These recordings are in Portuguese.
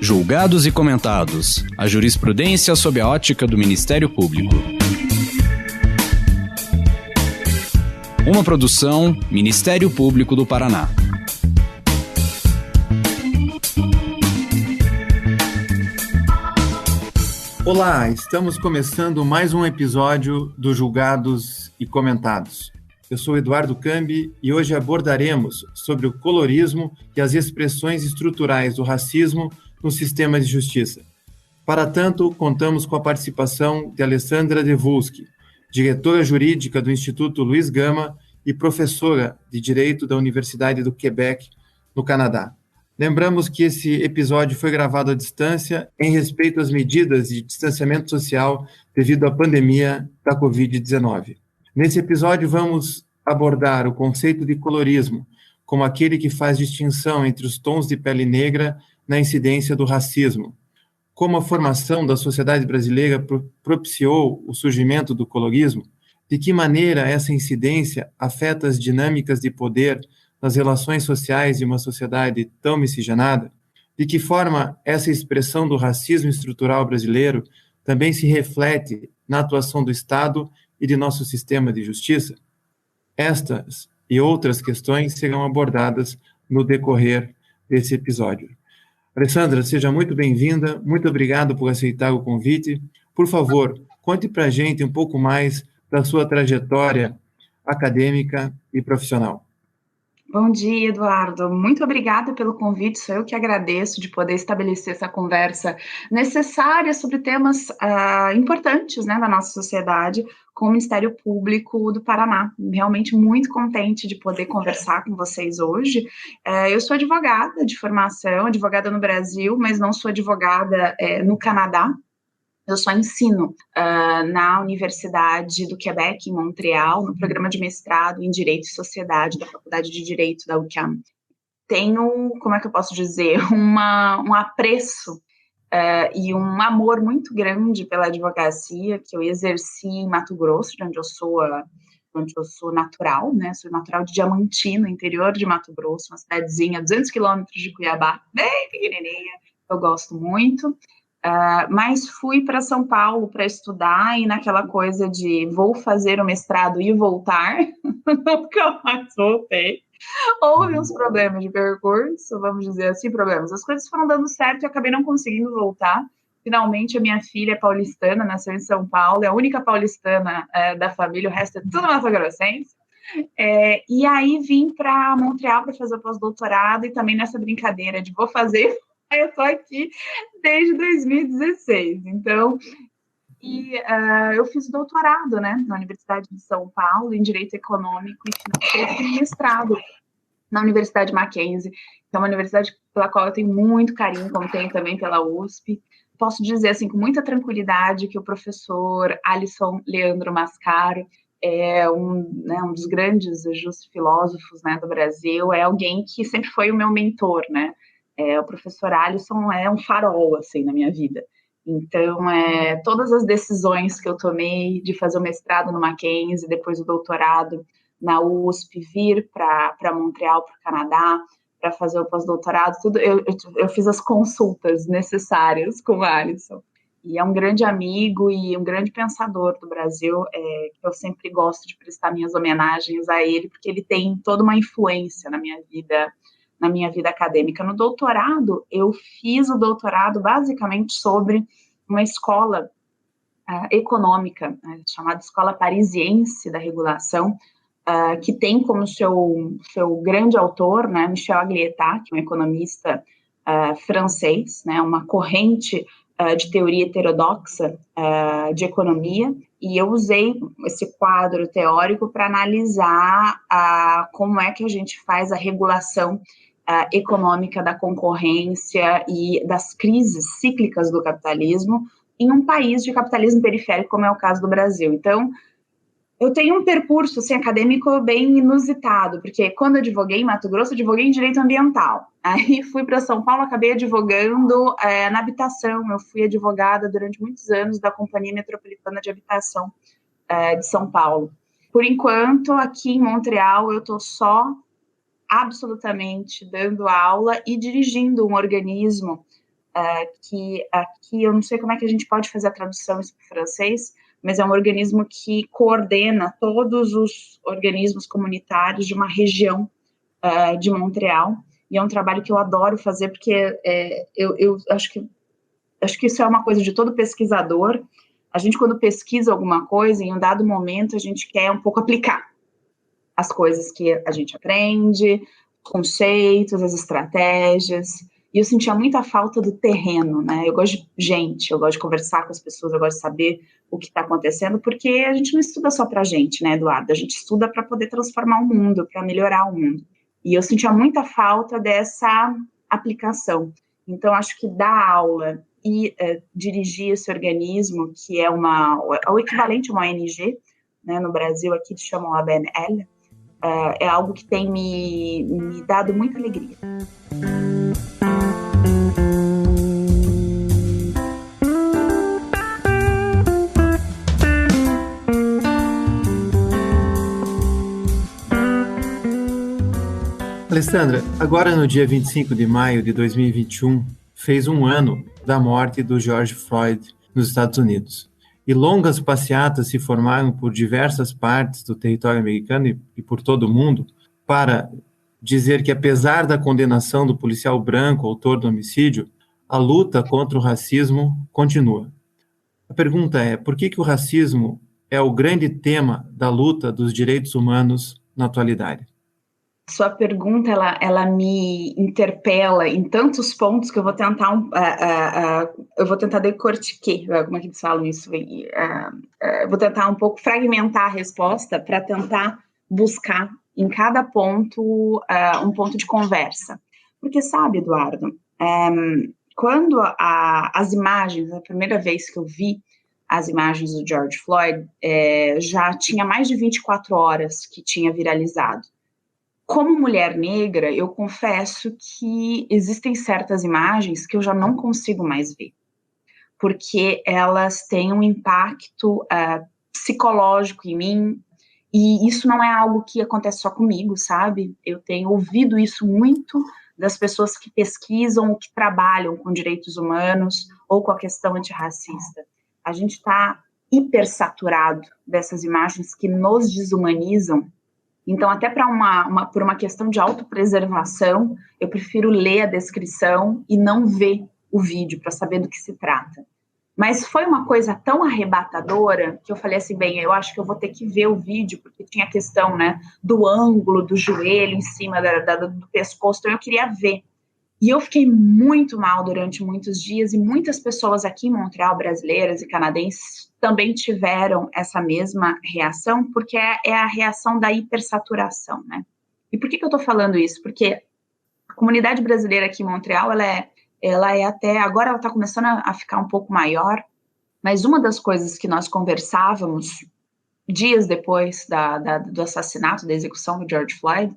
Julgados e comentados. A jurisprudência sob a ótica do Ministério Público. Uma produção Ministério Público do Paraná. Olá, estamos começando mais um episódio do Julgados e Comentados. Eu sou Eduardo Cambi e hoje abordaremos sobre o colorismo e as expressões estruturais do racismo no sistema de justiça. Para tanto, contamos com a participação de Alessandra Devulski, diretora jurídica do Instituto Luiz Gama e professora de Direito da Universidade do Quebec, no Canadá. Lembramos que esse episódio foi gravado à distância em respeito às medidas de distanciamento social devido à pandemia da Covid-19. Nesse episódio vamos abordar o conceito de colorismo como aquele que faz distinção entre os tons de pele negra na incidência do racismo, como a formação da sociedade brasileira propiciou o surgimento do colorismo, de que maneira essa incidência afeta as dinâmicas de poder nas relações sociais de uma sociedade tão miscigenada, de que forma essa expressão do racismo estrutural brasileiro também se reflete na atuação do Estado e de nosso sistema de justiça. Estas e outras questões serão abordadas no decorrer desse episódio. Alessandra, seja muito bem-vinda, muito obrigado por aceitar o convite. Por favor, conte para a gente um pouco mais da sua trajetória acadêmica e profissional. Bom dia, Eduardo. Muito obrigada pelo convite. Sou eu que agradeço de poder estabelecer essa conversa necessária sobre temas importantes, né, da nossa sociedade com o Ministério Público do Paraná. Realmente muito contente de poder conversar com vocês hoje. Eu sou advogada de formação, advogada no Brasil, mas não sou advogada no Canadá. Eu só ensino na Universidade do Quebec, em Montreal, no programa de mestrado em Direito e Sociedade da Faculdade de Direito da UQAM. Tenho, como é que eu posso dizer, um apreço e um amor muito grande pela advocacia que eu exerci em Mato Grosso, de onde eu sou natural, né? Sou natural de Diamantina, interior de Mato Grosso, uma cidadezinha a 200 quilômetros de Cuiabá, bem pequenininha, eu gosto muito. Mas fui para São Paulo para estudar e naquela coisa de vou fazer o mestrado e voltar, nunca mais voltei. Houve uns problemas de percurso, vamos dizer assim, problemas. As coisas foram dando certo e eu acabei não conseguindo voltar. Finalmente, a minha filha é paulistana, nasceu em São Paulo, é a única paulistana da família, o resto é tudo mato-grossense. E aí vim para Montreal para fazer o pós-doutorado e também nessa brincadeira de vou fazer. Eu estou aqui desde 2016, então, eu fiz doutorado, né, na Universidade de São Paulo, em Direito Econômico e Financeiro, e mestrado na Universidade Mackenzie, que é uma universidade pela qual eu tenho muito carinho, como tenho também pela USP. Posso dizer, assim, com muita tranquilidade que o professor Alisson Leandro Mascaro é um dos grandes filósofos, né, do Brasil, é alguém que sempre foi o meu mentor, né. O professor Alisson é um farol, assim, na minha vida. Então, todas as decisões que eu tomei de fazer o mestrado no Mackenzie, depois o doutorado na USP, vir para Montreal, para o Canadá, para fazer o pós-doutorado, tudo, eu fiz as consultas necessárias com o Alisson. E é um grande amigo e um grande pensador do Brasil, que eu sempre gosto de prestar minhas homenagens a ele, porque ele tem toda uma influência na minha vida acadêmica. No doutorado, eu fiz o doutorado basicamente sobre uma escola econômica, chamada Escola Parisiense da Regulação, que tem como seu grande autor, né, Michel Aglietta, que é um economista francês, né, uma corrente de teoria heterodoxa de economia, e eu usei esse quadro teórico para analisar como é que a gente faz a regulação econômica da concorrência e das crises cíclicas do capitalismo em um país de capitalismo periférico, como é o caso do Brasil. Então, eu tenho um percurso assim, acadêmico bem inusitado, porque quando eu advoguei em Mato Grosso, eu advoguei em direito ambiental. Aí fui para São Paulo, acabei advogando na habitação. Eu fui advogada durante muitos anos da Companhia Metropolitana de Habitação de São Paulo. Por enquanto, aqui em Montreal, eu estou só absolutamente dando aula e dirigindo um organismo que aqui, eu não sei como é que a gente pode fazer a tradução isso para o francês, mas é um organismo que coordena todos os organismos comunitários de uma região de Montreal, e é um trabalho que eu adoro fazer, porque eu acho que isso é uma coisa de todo pesquisador. A gente, quando pesquisa alguma coisa, em um dado momento, a gente quer um pouco aplicar as coisas que a gente aprende, conceitos, as estratégias, e eu sentia muita falta do terreno, né? Eu gosto de gente, eu gosto de conversar com as pessoas, eu gosto de saber o que está acontecendo, porque a gente não estuda só para a gente, né, Eduardo? A gente estuda para poder transformar o mundo, para melhorar o mundo. E eu sentia muita falta dessa aplicação. Então, acho que dar aula e dirigir esse organismo, que é o equivalente a uma ONG, né, no Brasil, aqui eles chamam ABNL, é algo que tem me dado muita alegria. Alessandra, agora no dia 25 de maio de 2021, fez um ano da morte do George Floyd nos Estados Unidos. E longas passeatas se formaram por diversas partes do território americano e por todo o mundo para dizer que, apesar da condenação do policial branco, autor do homicídio, a luta contra o racismo continua. A pergunta é, por que o racismo é o grande tema da luta dos direitos humanos na atualidade? Sua pergunta, ela me interpela em tantos pontos que eu vou tentar decortiquer, como é que eles falam isso? Vou tentar um pouco fragmentar a resposta para tentar buscar em cada ponto um ponto de conversa. Porque sabe, Eduardo, quando as imagens, a primeira vez que eu vi as imagens do George Floyd, já tinha mais de 24 horas que tinha viralizado. Como mulher negra, eu confesso que existem certas imagens que eu já não consigo mais ver, porque elas têm um impacto psicológico em mim, e isso não é algo que acontece só comigo, sabe? Eu tenho ouvido isso muito das pessoas que pesquisam ou que trabalham com direitos humanos ou com a questão antirracista. A gente está hipersaturado dessas imagens que nos desumanizam. Então, até por uma questão de autopreservação, eu prefiro ler a descrição e não ver o vídeo para saber do que se trata. Mas foi uma coisa tão arrebatadora que eu falei assim, bem, eu acho que eu vou ter que ver o vídeo, porque tinha a questão, né, do ângulo do joelho em cima do pescoço, então eu queria ver. E eu fiquei muito mal durante muitos dias, e muitas pessoas aqui em Montreal, brasileiras e canadenses, também tiveram essa mesma reação, porque é a reação da hipersaturação, né? E por que eu tô falando isso? Porque a comunidade brasileira aqui em Montreal, ela é até, agora ela tá começando a ficar um pouco maior, mas uma das coisas que nós conversávamos dias depois do assassinato, da execução do George Floyd,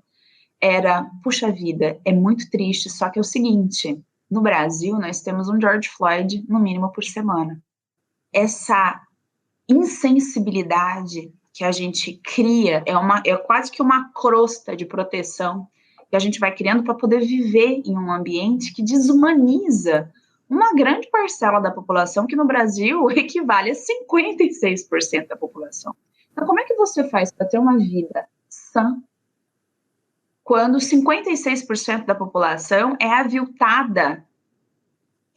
era, puxa vida, é muito triste, só que é o seguinte, no Brasil nós temos um George Floyd no mínimo por semana. Essa insensibilidade que a gente cria é quase que uma crosta de proteção que a gente vai criando para poder viver em um ambiente que desumaniza uma grande parcela da população, que no Brasil equivale a 56% da população. Então, como é que você faz para ter uma vida sã quando 56% da população é aviltada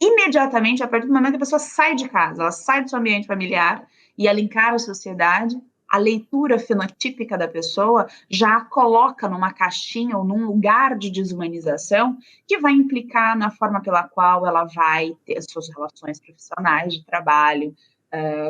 imediatamente a partir do momento que a pessoa sai de casa, ela sai do seu ambiente familiar e ela encara a sociedade, a leitura fenotípica da pessoa já a coloca numa caixinha ou num lugar de desumanização que vai implicar na forma pela qual ela vai ter as suas relações profissionais, de trabalho,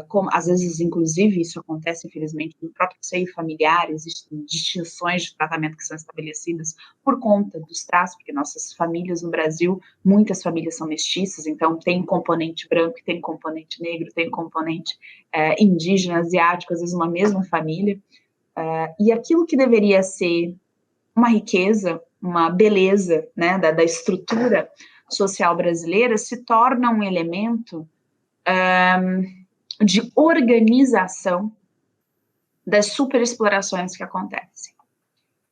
como, às vezes, inclusive, isso acontece, infelizmente, no próprio seio familiar, existem distinções de tratamento que são estabelecidas por conta dos traços, porque nossas famílias no Brasil, muitas famílias são mestiças, então tem um componente branco, tem um componente negro, tem um componente indígena, asiático, às vezes uma mesma família, e aquilo que deveria ser uma riqueza, uma beleza, né, da estrutura social brasileira, se torna um elemento de organização das superexplorações que acontecem.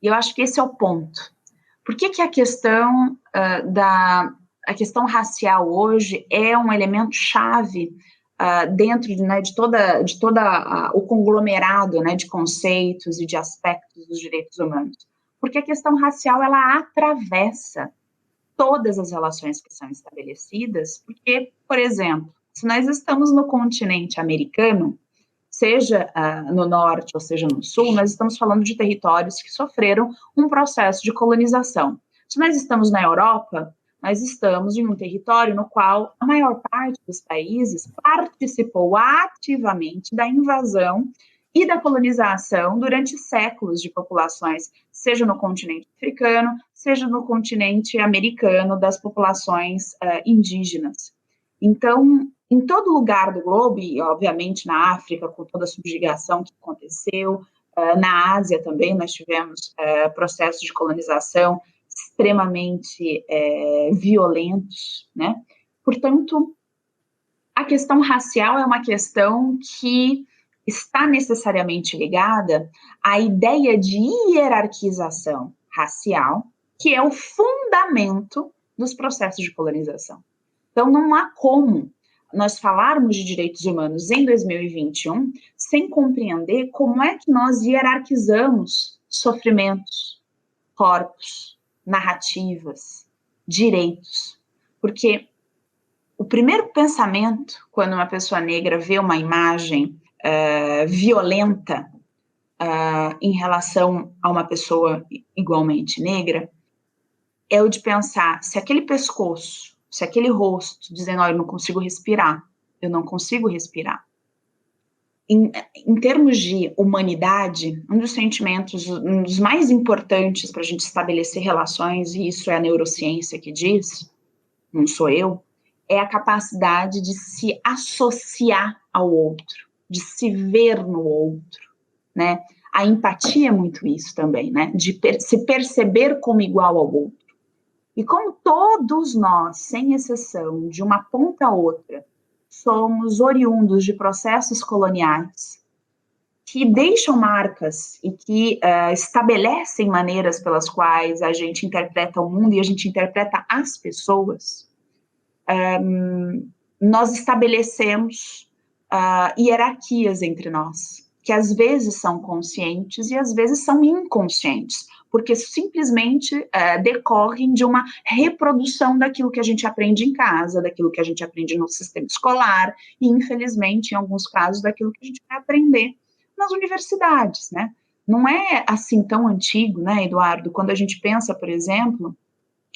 E eu acho que esse é o ponto. Por que a questão a questão racial hoje é um elemento chave dentro de toda o conglomerado, né, de conceitos e de aspectos dos direitos humanos. Porque a questão racial, ela atravessa todas as relações que são estabelecidas, porque, por exemplo, se nós estamos no continente americano, seja no norte ou seja no sul, nós estamos falando de territórios que sofreram um processo de colonização. Se nós estamos na Europa, nós estamos em um território no qual a maior parte dos países participou ativamente da invasão e da colonização durante séculos de populações, seja no continente africano, seja no continente americano, das populações indígenas. Então, em todo lugar do globo, e obviamente na África, com toda a subjugação que aconteceu, na Ásia também nós tivemos processos de colonização extremamente violentos, né? Portanto, a questão racial é uma questão que está necessariamente ligada à ideia de hierarquização racial, que é o fundamento dos processos de colonização. Então, não há como nós falarmos de direitos humanos em 2021 sem compreender como é que nós hierarquizamos sofrimentos, corpos, narrativas, direitos. Porque o primeiro pensamento, quando uma pessoa negra vê uma imagem violenta em relação a uma pessoa igualmente negra, é o de pensar se aquele pescoço, se aquele rosto, dizendo, eu não consigo respirar, eu não consigo respirar. Em termos de humanidade, um dos sentimentos, um dos mais importantes para a gente estabelecer relações, e isso é a neurociência que diz, não sou eu, é a capacidade de se associar ao outro, de se ver no outro, né? A empatia é muito isso também, né? De se perceber como igual ao outro. E como todos nós, sem exceção, de uma ponta a outra, somos oriundos de processos coloniais que deixam marcas e que estabelecem maneiras pelas quais a gente interpreta o mundo e a gente interpreta as pessoas, nós estabelecemos hierarquias entre nós, que às vezes são conscientes e às vezes são inconscientes, porque simplesmente decorrem de uma reprodução daquilo que a gente aprende em casa, daquilo que a gente aprende no sistema escolar, e infelizmente, em alguns casos, daquilo que a gente vai aprender nas universidades, né? Não é assim tão antigo, né, Eduardo, quando a gente pensa, por exemplo,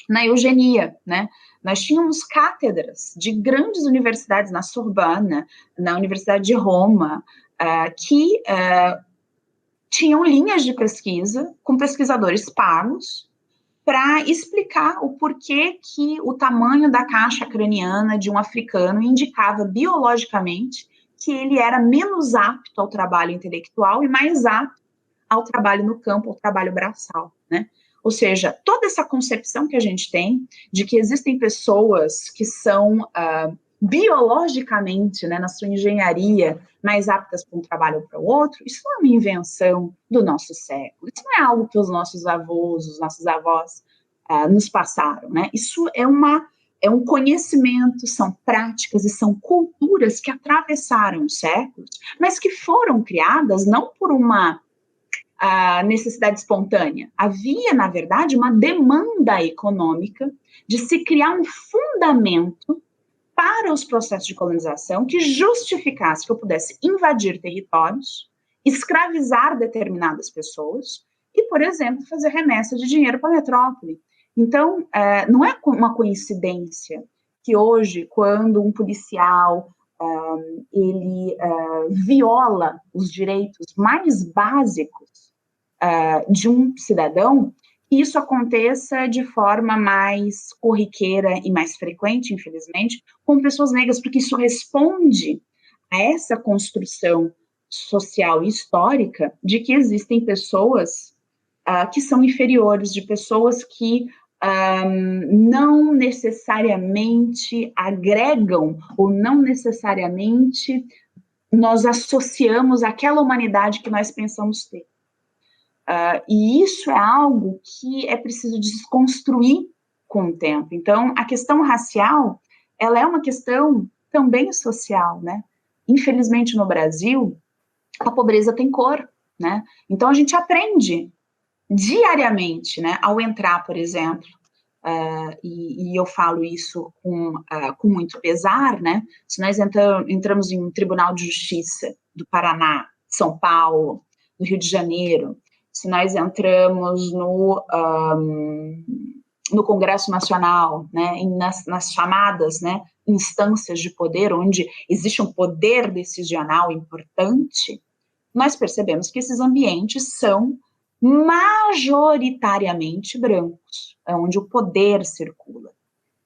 na eugenia, né? Nós tínhamos cátedras de grandes universidades, na Sorbonne, na Universidade de Roma, que tinham linhas de pesquisa com pesquisadores pagos para explicar o porquê que o tamanho da caixa craniana de um africano indicava biologicamente que ele era menos apto ao trabalho intelectual e mais apto ao trabalho no campo, ao trabalho braçal, né? Ou seja, toda essa concepção que a gente tem de que existem pessoas que são biologicamente, né, na sua engenharia, mais aptas para um trabalho ou para o outro, isso não é uma invenção do nosso século, isso não é algo que os nossos avós, os nossos avós nos passaram, né? Isso é um conhecimento, são práticas e são culturas que atravessaram os séculos, mas que foram criadas não por uma necessidade espontânea. Havia, na verdade, uma demanda econômica de se criar um fundamento para os processos de colonização que justificasse que eu pudesse invadir territórios, escravizar determinadas pessoas e, por exemplo, fazer remessa de dinheiro para a metrópole. Então, não é uma coincidência que hoje, quando um policial ele viola os direitos mais básicos de um cidadão, isso aconteça de forma mais corriqueira e mais frequente, infelizmente, com pessoas negras, porque isso responde a essa construção social e histórica de que existem pessoas que são inferiores, de pessoas que não necessariamente agregam ou não necessariamente nós associamos àquela humanidade que nós pensamos ter. E isso é algo que é preciso desconstruir com o tempo. Então, a questão racial, ela é uma questão também social, né? Infelizmente, no Brasil, a pobreza tem cor, né? Então, a gente aprende diariamente, né? Ao entrar, por exemplo, e eu falo isso com muito pesar, né? Se nós entramos em um Tribunal de Justiça do Paraná, São Paulo, do Rio de Janeiro, se nós entramos no Congresso Nacional, né, nas chamadas, né, instâncias de poder, onde existe um poder decisional importante, nós percebemos que esses ambientes são majoritariamente brancos, é onde o poder circula.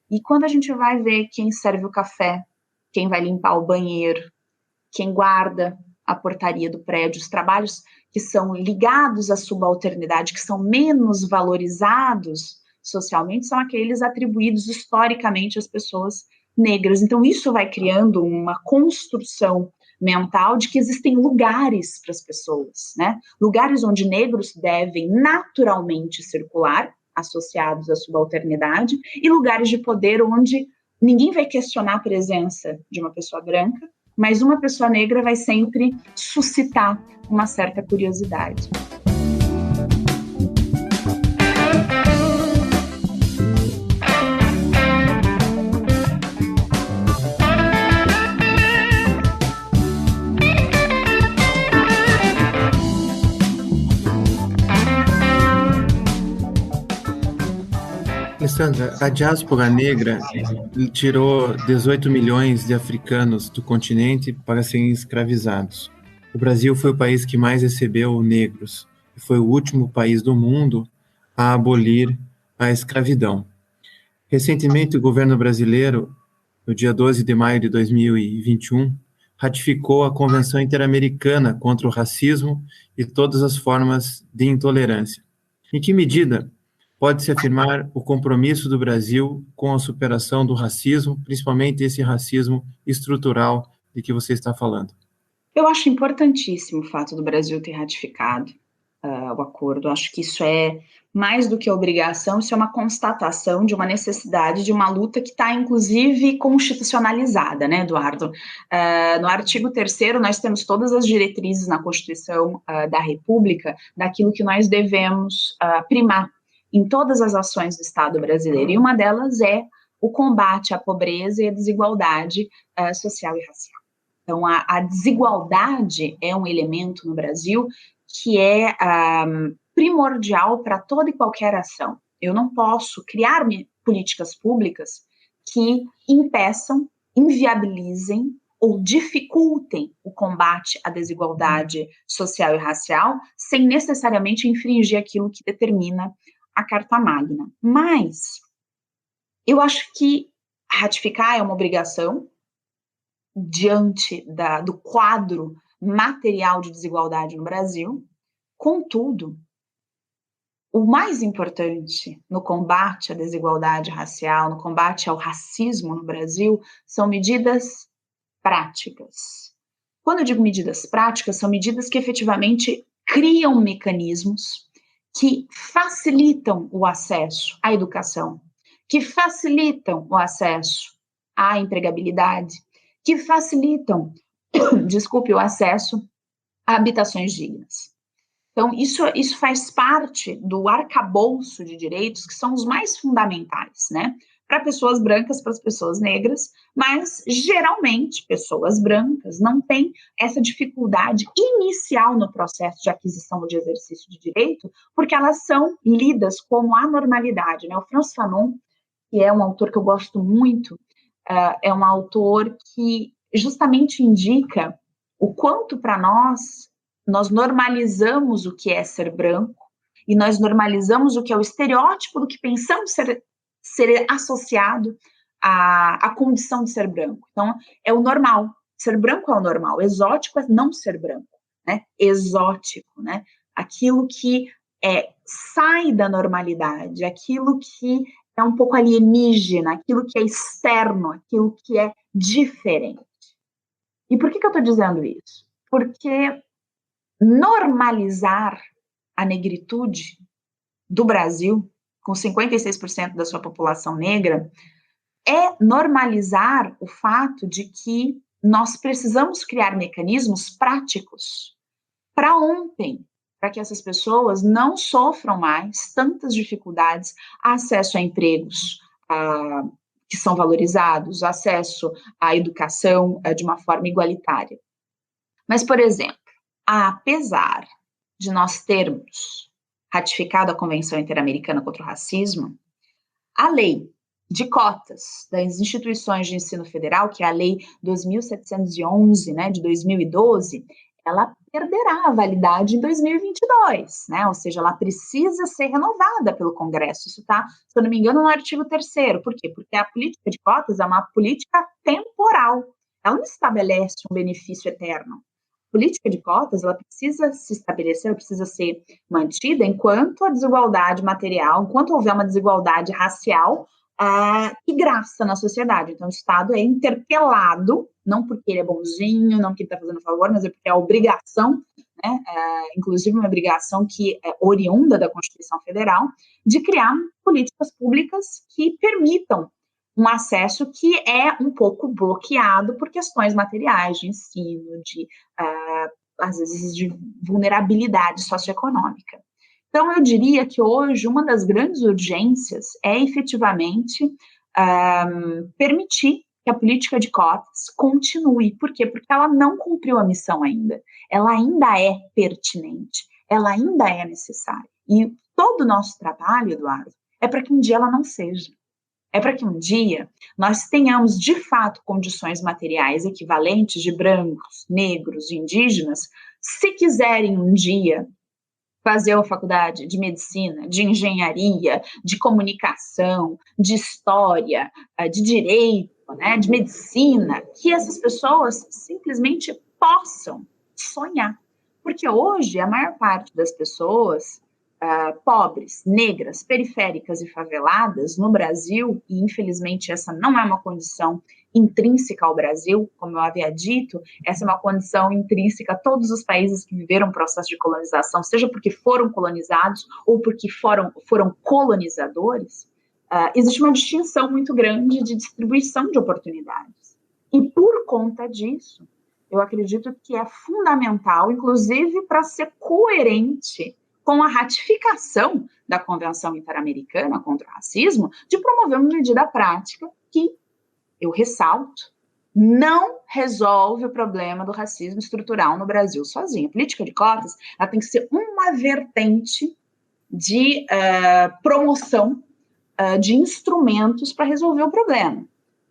E quando a gente vai ver quem serve o café, quem vai limpar o banheiro, quem guarda a portaria do prédio, os trabalhos que são ligados à subalternidade, que são menos valorizados socialmente, são aqueles atribuídos historicamente às pessoas negras. Então, isso vai criando uma construção mental de que existem lugares para as pessoas, né? Lugares onde negros devem naturalmente circular, associados à subalternidade, e lugares de poder onde ninguém vai questionar a presença de uma pessoa branca, mas uma pessoa negra vai sempre suscitar uma certa curiosidade. Alessandra, a diáspora negra tirou 18 milhões de africanos do continente para serem escravizados. O Brasil foi o país que mais recebeu negros e foi o último país do mundo a abolir a escravidão. Recentemente, o governo brasileiro, no dia 12 de maio de 2021, ratificou a Convenção Interamericana contra o Racismo e todas as formas de intolerância. Em que medida pode-se afirmar o compromisso do Brasil com a superação do racismo, principalmente esse racismo estrutural de que você está falando? Eu acho importantíssimo o fato do Brasil ter ratificado o acordo. Eu acho que isso é mais do que obrigação, isso é uma constatação de uma necessidade de uma luta que está, inclusive, constitucionalizada, né, Eduardo? No artigo 3º, nós temos todas as diretrizes na Constituição da República daquilo que nós devemos primar em todas as ações do Estado brasileiro, e uma delas é o combate à pobreza e à desigualdade social e racial. Então, a desigualdade é um elemento no Brasil que é primordial para toda e qualquer ação. Eu não posso criar políticas públicas que impeçam, inviabilizem ou dificultem o combate à desigualdade social e racial sem necessariamente infringir aquilo que determina a Carta Magna. Mas eu acho que ratificar é uma obrigação diante do quadro material de desigualdade no Brasil. Contudo, o mais importante no combate à desigualdade racial, no combate ao racismo no Brasil, são medidas práticas. Quando eu digo medidas práticas, são medidas que efetivamente criam mecanismos que facilitam o acesso à educação, que facilitam o acesso à empregabilidade, que facilitam, o acesso a habitações dignas. Então, isso faz parte do arcabouço de direitos que são os mais fundamentais, né? Para pessoas brancas, para as pessoas negras, mas, geralmente, pessoas brancas não têm essa dificuldade inicial no processo de aquisição ou de exercício de direito, porque elas são lidas como anormalidade, né? O Frantz Fanon, que é um autor que eu gosto muito, é um autor que justamente indica o quanto para nós normalizamos o que é ser branco e nós normalizamos o que é o estereótipo do que pensamos ser associado à condição de ser branco. Então, é o normal. Ser branco é o normal. Exótico é não ser branco, né? Exótico, né? Aquilo que sai da normalidade, aquilo que é um pouco alienígena, aquilo que é externo, aquilo que é diferente. E por que eu estou dizendo isso? Porque normalizar a negritude do Brasil com 56% da sua população negra, é normalizar o fato de que nós precisamos criar mecanismos práticos para ontem, para que essas pessoas não sofram mais tantas dificuldades, acesso a empregos que são valorizados, acesso à educação de uma forma igualitária. Mas, por exemplo, apesar de nós termos ratificado a Convenção Interamericana contra o Racismo, a lei de cotas das instituições de ensino federal, que é a Lei 2.711, né, de 2012, ela perderá a validade em 2022, né, ou seja, ela precisa ser renovada pelo Congresso. Isso está, se eu não me engano, no artigo 3º. Por quê? Porque a política de cotas é uma política temporal. Ela não estabelece um benefício eterno. A política de cotas, ela precisa se estabelecer, ela precisa ser mantida enquanto a desigualdade material, enquanto houver uma desigualdade racial que graça na sociedade. Então, o Estado é interpelado, não porque ele é bonzinho, não porque ele está fazendo favor, mas é porque é a obrigação, né, inclusive uma obrigação que é oriunda da Constituição Federal, de criar políticas públicas que permitam um acesso que é um pouco bloqueado por questões materiais, de ensino, às vezes, de vulnerabilidade socioeconômica. Então, eu diria que hoje uma das grandes urgências é efetivamente permitir que a política de cotas continue. Por quê? Porque ela não cumpriu a missão ainda. Ela ainda é pertinente, ela ainda é necessária. E todo o nosso trabalho, Eduardo, é para que um dia ela não seja. É para que um dia nós tenhamos, de fato, condições materiais equivalentes de brancos, negros e indígenas, se quiserem um dia fazer a faculdade de medicina, de engenharia, de comunicação, de história, de direito, né, de medicina, que essas pessoas simplesmente possam sonhar. Porque hoje a maior parte das pessoas pobres, negras, periféricas e faveladas no Brasil, e infelizmente essa não é uma condição intrínseca ao Brasil, como eu havia dito, essa é uma condição intrínseca a todos os países que viveram um processo de colonização, seja porque foram colonizados ou porque foram colonizadores, existe uma distinção muito grande de distribuição de oportunidades. E por conta disso, eu acredito que é fundamental, inclusive para ser coerente com a ratificação da Convenção Interamericana contra o Racismo, de promover uma medida prática que, eu ressalto, não resolve o problema do racismo estrutural no Brasil sozinha. A política de cotas, ela tem que ser uma vertente de promoção de instrumentos para resolver o problema.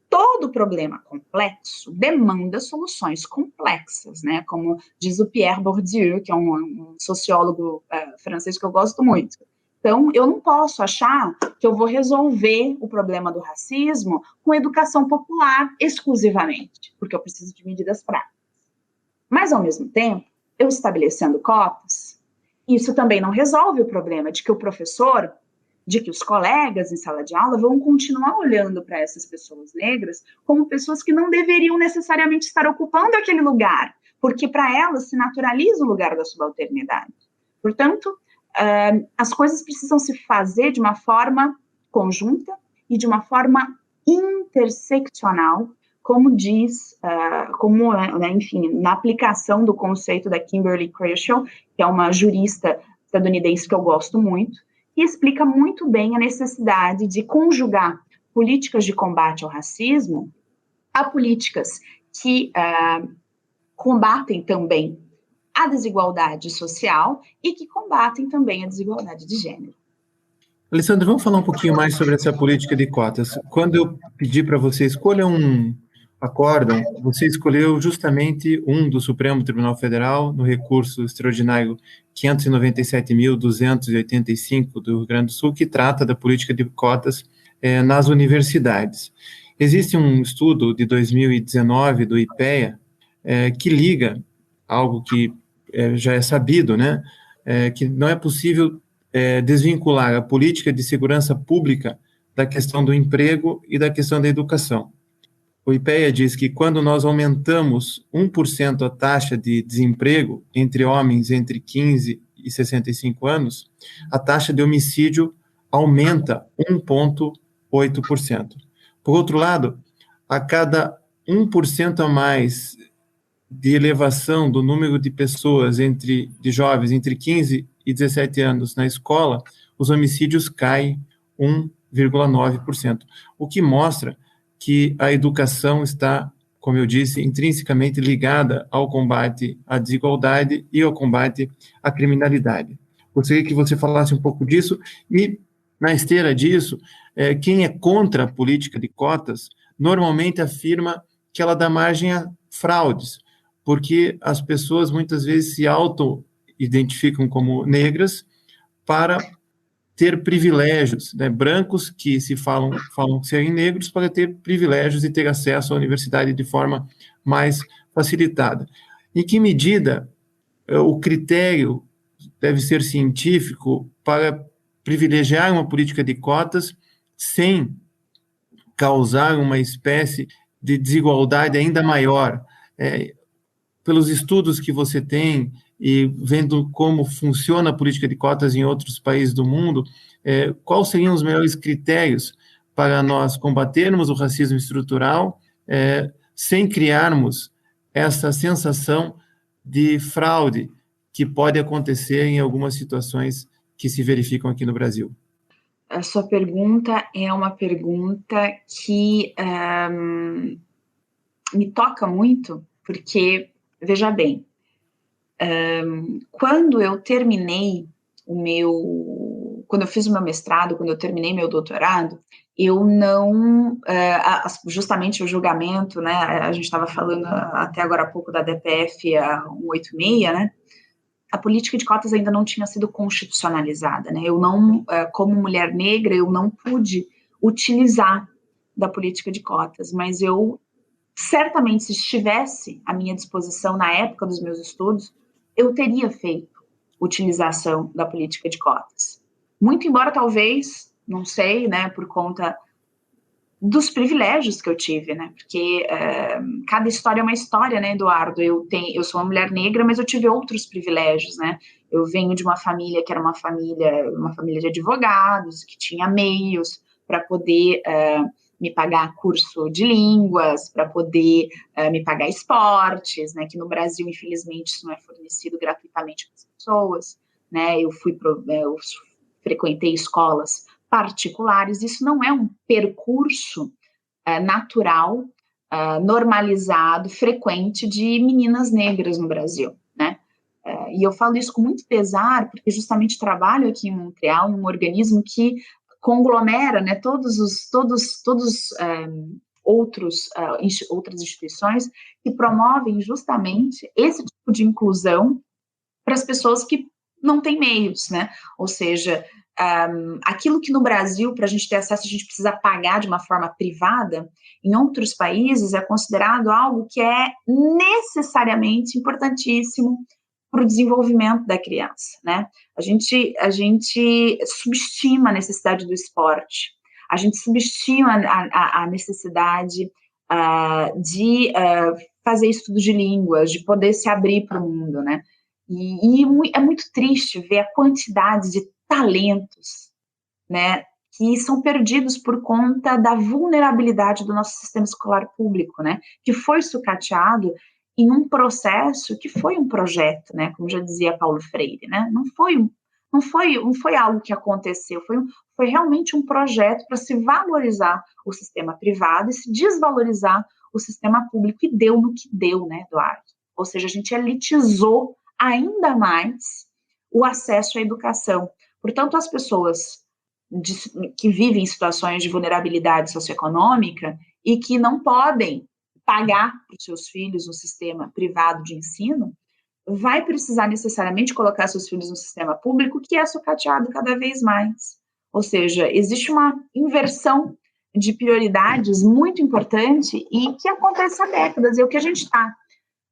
Todo problema complexo demanda soluções complexas, né? Como diz o Pierre Bourdieu, que é um sociólogo francês que eu gosto muito. Então, eu não posso achar que eu vou resolver o problema do racismo com educação popular exclusivamente, porque eu preciso de medidas práticas. Mas, ao mesmo tempo, eu estabelecendo cotas, isso também não resolve o problema de que o professor, de que os colegas em sala de aula vão continuar olhando para essas pessoas negras como pessoas que não deveriam necessariamente estar ocupando aquele lugar, porque para elas se naturaliza o lugar da subalternidade. Portanto, as coisas precisam se fazer de uma forma conjunta e de uma forma interseccional, como diz, enfim, na aplicação do conceito da Kimberly Crenshaw, que é uma jurista estadunidense que eu gosto muito, que explica muito bem a necessidade de conjugar políticas de combate ao racismo a políticas que combatem também a desigualdade social e que combatem também a desigualdade de gênero. Alessandra, vamos falar um pouquinho mais sobre essa política de cotas. Quando eu pedi para você escolha um acórdão, você escolheu justamente um do Supremo Tribunal Federal, no recurso extraordinário 597.285 do Rio Grande do Sul, que trata da política de cotas nas universidades. Existe um estudo de 2019 do IPEA que liga algo que já é sabido, né? Que não é possível desvincular a política de segurança pública da questão do emprego e da questão da educação. O IPEA diz que quando nós aumentamos 1% a taxa de desemprego entre homens entre 15 e 65 anos, a taxa de homicídio aumenta 1,8%. Por outro lado, a cada 1% a mais de elevação do número de pessoas de jovens entre 15 e 17 anos na escola, os homicídios caem 1,9%, o que mostra que a educação está, como eu disse, intrinsecamente ligada ao combate à desigualdade e ao combate à criminalidade. Gostaria que você falasse um pouco disso e, na esteira disso, quem é contra a política de cotas normalmente afirma que ela dá margem a fraudes, porque as pessoas muitas vezes se auto-identificam como negras para ter privilégios, né? Brancos que se falam serem negros para ter privilégios e ter acesso à universidade de forma mais facilitada. Em que medida o critério deve ser científico para privilegiar uma política de cotas sem causar uma espécie de desigualdade ainda maior? Pelos estudos que você tem e vendo como funciona a política de cotas em outros países do mundo, quais seriam os melhores critérios para nós combatermos o racismo estrutural sem criarmos essa sensação de fraude que pode acontecer em algumas situações que se verificam aqui no Brasil? A sua pergunta é uma pergunta que me toca muito, porque, veja bem, quando eu terminei quando eu fiz o meu mestrado, quando eu terminei meu doutorado, eu não, justamente o julgamento, né, a gente estava falando até agora há pouco da DPF 186, né, a política de cotas ainda não tinha sido constitucionalizada, né, eu não, como mulher negra, eu não pude utilizar da política de cotas, mas eu, certamente, se estivesse à minha disposição na época dos meus estudos, eu teria feito utilização da política de cotas. Muito embora, talvez, não sei, né, por conta dos privilégios que eu tive, né, porque cada história é uma história, né, Eduardo? Eu sou uma mulher negra, mas eu tive outros privilégios, né? Eu venho de uma família que era uma família de advogados, que tinha meios para poder me pagar curso de línguas, para poder me pagar esportes, né, que no Brasil, infelizmente, isso não é fornecido gratuitamente para as pessoas, né, eu frequentei escolas particulares, isso não é um percurso natural, normalizado, frequente de meninas negras no Brasil, né, e eu falo isso com muito pesar, porque justamente trabalho aqui em Montreal, em um organismo que conglomera, né, outras instituições que promovem justamente esse tipo de inclusão para as pessoas que não têm meios, né, ou seja, aquilo que no Brasil, para a gente ter acesso, a gente precisa pagar de uma forma privada, em outros países é considerado algo que é necessariamente importantíssimo para o desenvolvimento da criança, né? A gente subestima a necessidade do esporte, a gente subestima a necessidade de fazer estudo de línguas, de poder se abrir para o mundo, né? E é muito triste ver a quantidade de talentos, né, que são perdidos por conta da vulnerabilidade do nosso sistema escolar público, né, que foi sucateado em um processo que foi um projeto, né, como já dizia Paulo Freire, né, não foi algo que aconteceu, foi realmente um projeto para se valorizar o sistema privado e se desvalorizar o sistema público, e deu no que deu, né, Eduardo? Ou seja, a gente elitizou ainda mais o acesso à educação. Portanto, as pessoas que vivem em situações de vulnerabilidade socioeconômica e que não podem pagar para os seus filhos um sistema privado de ensino, vai precisar necessariamente colocar seus filhos no sistema público, que é sucateado cada vez mais. Ou seja, existe uma inversão de prioridades muito importante e que acontece há décadas. E o que a gente está,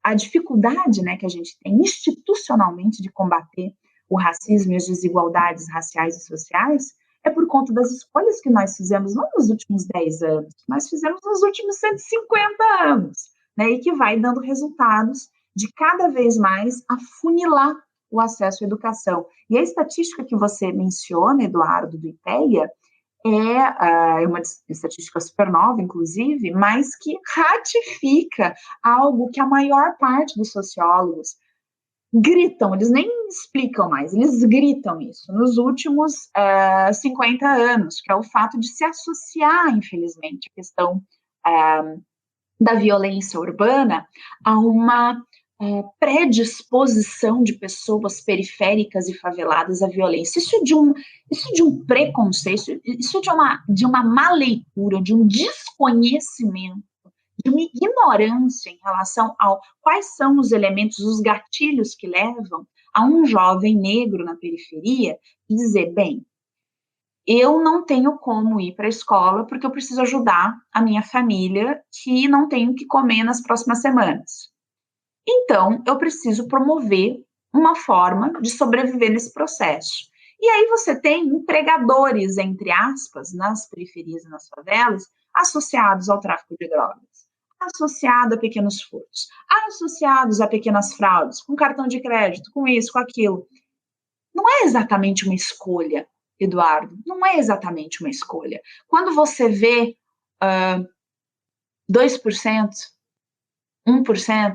a dificuldade, né, que a gente tem institucionalmente de combater o racismo e as desigualdades raciais e sociais é por conta das escolhas que nós fizemos, não nos últimos 10 anos, mas fizemos nos últimos 150 anos, né, e que vai dando resultados de cada vez mais afunilar o acesso à educação. E a estatística que você menciona, Eduardo, do IPEA, é uma estatística super nova, inclusive, mas que ratifica algo que a maior parte dos sociólogos gritam, eles nem explicam mais, eles gritam isso nos últimos 50 anos, que é o fato de se associar, infelizmente, a questão da violência urbana a uma predisposição de pessoas periféricas e faveladas à violência. Isso de um preconceito, isso de uma má leitura, de um desconhecimento, de uma ignorância em relação ao quais são os elementos, os gatilhos que levam a um jovem negro na periferia dizer, bem, eu não tenho como ir para a escola porque eu preciso ajudar a minha família que não tem o que comer nas próximas semanas. Então, eu preciso promover uma forma de sobreviver nesse processo. E aí você tem empregadores, entre aspas, nas periferias e nas favelas, associados ao tráfico de drogas, associado a pequenos furtos, associados a pequenas fraudes, com cartão de crédito, com isso, com aquilo. Não é exatamente uma escolha, Eduardo, não é exatamente uma escolha. Quando você vê 2%, 1%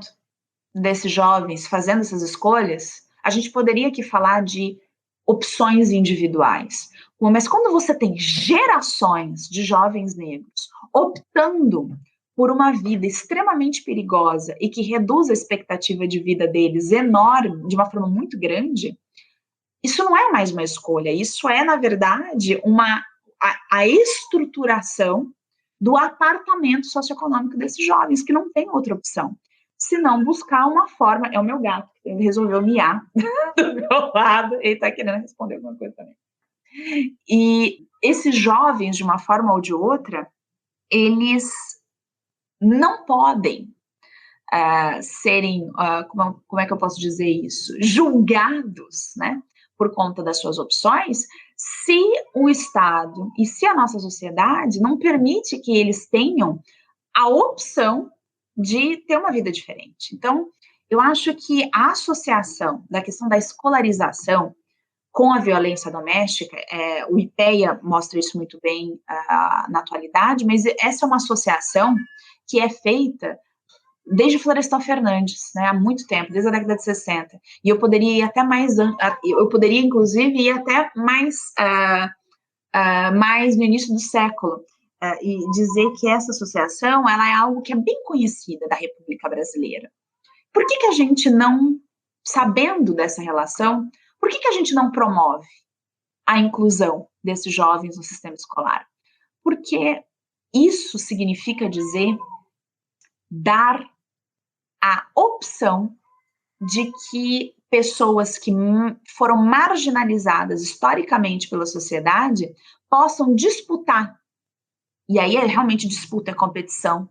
desses jovens fazendo essas escolhas, a gente poderia aqui falar de opções individuais. Mas quando você tem gerações de jovens negros optando por uma vida extremamente perigosa e que reduz a expectativa de vida deles enorme, de uma forma muito grande, isso não é mais uma escolha, isso é, na verdade, a estruturação do apartamento socioeconômico desses jovens, que não tem outra opção, senão buscar uma forma. É o meu gato, ele resolveu miar do meu lado, ele está querendo responder alguma coisa também. E esses jovens, de uma forma ou de outra, eles não podem serem, como é que eu posso dizer isso, julgados, né, por conta das suas opções, se o Estado e se a nossa sociedade não permite que eles tenham a opção de ter uma vida diferente. Então, eu acho que a associação da questão da escolarização com a violência doméstica, o IPEA mostra isso muito bem na atualidade, mas essa é uma associação que é feita desde Florestan Fernandes, né, há muito tempo, desde a década de 60, e eu poderia ir até mais, eu poderia inclusive ir até mais no início do século, e dizer que essa associação, ela é algo que é bem conhecida da República Brasileira. Por que a gente não, sabendo dessa relação, por que a gente não promove a inclusão desses jovens no sistema escolar? Porque isso significa dizer dar a opção de que pessoas que foram marginalizadas historicamente pela sociedade possam disputar, e aí é realmente disputa, é competição,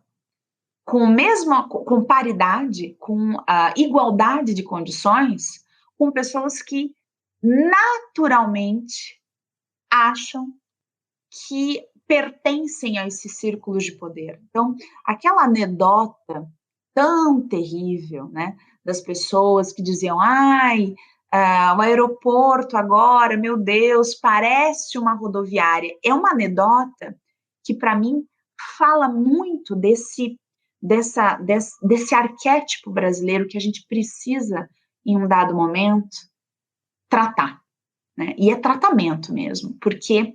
com paridade, com igualdade de condições, com pessoas que naturalmente acham que pertencem a esses círculos de poder. Então, aquela anedota tão terrível, né, das pessoas que diziam, o aeroporto agora, meu Deus, parece uma rodoviária. É uma anedota que, para mim, fala muito desse arquétipo brasileiro que a gente precisa, em um dado momento, tratar, né? E é tratamento mesmo, porque